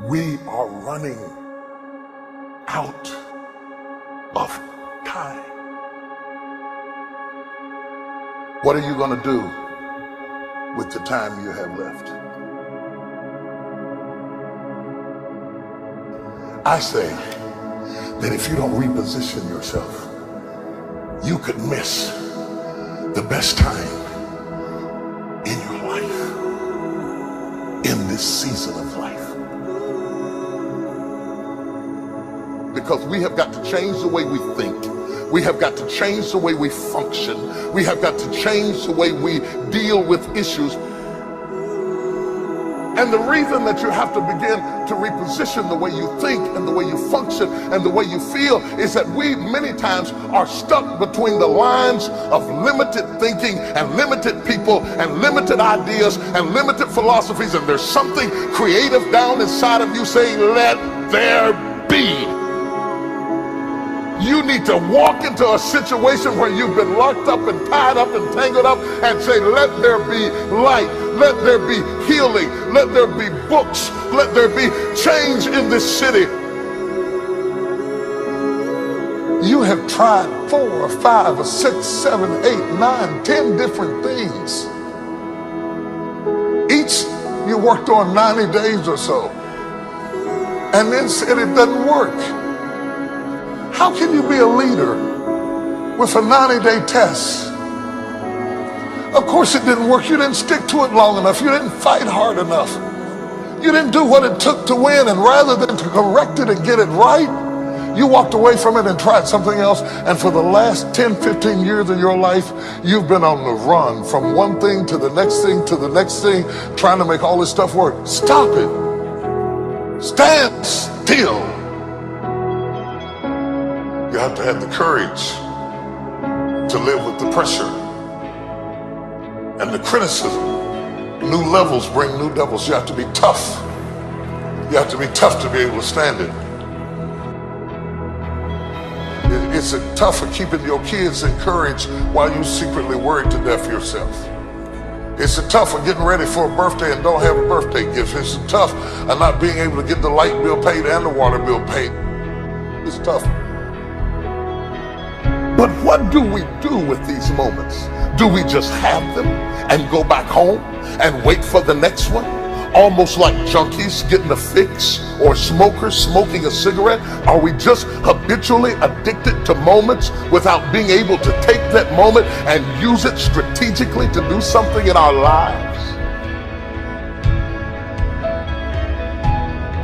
We are running out of time. What are you going to do with the time you have left? I say that if you don't reposition yourself, you could miss the best time in your life, in this season of life. Because we have got to change the way we think. We have got to change the way we function. We have got to change the way we deal with issues. And the reason that you have to begin to reposition the way you think and the way you function and the way you feel is that we many times are stuck between the lines of limited thinking and limited people and limited ideas and limited philosophies, and there's something creative down inside of you saying, let there be. You need to walk into a situation where you've been locked up and tied up and tangled up and say, let there be light, let there be healing, let there be books, let there be change in this city. You have tried 4 or 5 or 6, 7, 8, 9, 10 different things. Each you worked on 90 days or so and then said it doesn't work. How can you be a leader with a 90-day test? Of course it didn't work. You didn't stick to it long enough. You didn't fight hard enough. You didn't do what it took to win, and rather than to correct it and get it right, you walked away from it and tried something else. And for the last 10, 15 years of your life, you've been on the run from one thing to the next thing to the next thing, trying to make all this stuff work. Stop it. Stand still. You have to have the courage to live with the pressure and the criticism. New levels bring new devils. You have to be tough. You have to be tough to be able to stand it. It's tough for keeping your kids encouraged while you secretly worried to death yourself. It's tough for getting ready for a birthday and don't have a birthday gift. It's tough of not being able to get the light bill paid and the water bill paid. It's tough. But what do we do with these moments? Do we just have them and go back home and wait for the next one? Almost like junkies getting a fix or smokers smoking a cigarette? Are we just habitually addicted to moments without being able to take that moment and use it strategically to do something in our lives?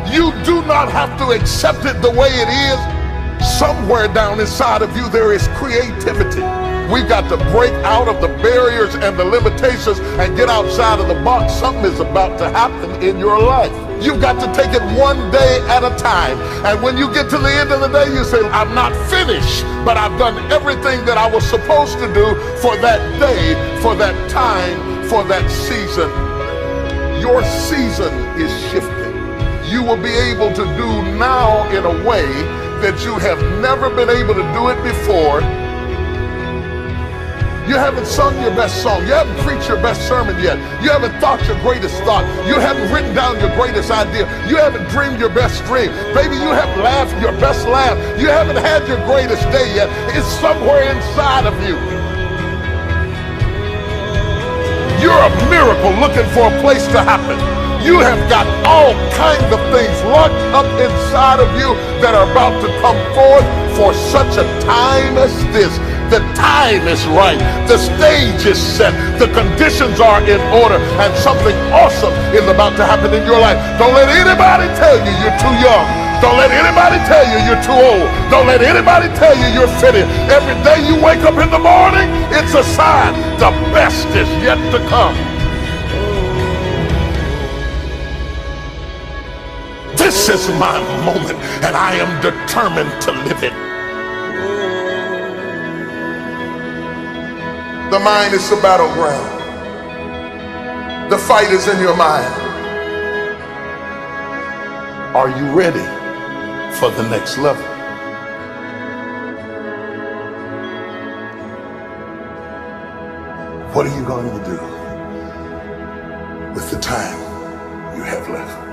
You do not have to accept it the way it is. Somewhere down inside of you there is creativity. We've got to break out of the barriers and the limitations and get outside of the box. Something is about to happen in your life. You've got to take it one day at a time. And when you get to the end of the day, you say, I'm not finished, but I've done everything that I was supposed to do for that day, for that time, for that season. Your season is shifting. You will be able to do now in a way that you have never been able to do it before. You haven't sung your best song. You haven't preached your best sermon yet. You haven't thought your greatest thought. You haven't written down your greatest idea. You haven't dreamed your best dream. Maybe you haven't laughed your best laugh. You haven't had your greatest day yet. It's somewhere inside of you. You're a miracle looking for a place to happen. You have got all kinds of things locked up inside of you that are about to come forth for such a time as this. The time is right. The stage is set. The conditions are in order, and something awesome is about to happen in your life. Don't let anybody tell you you're too young. Don't let anybody tell you you're too old. Don't let anybody tell you you're fitted. Every day you wake up in the morning, it's a sign the best is yet to come. This is my moment, and I am determined to live it. The mind is the battleground. The fight is in your mind. Are you ready for the next level? What are you going to do with the time you have left?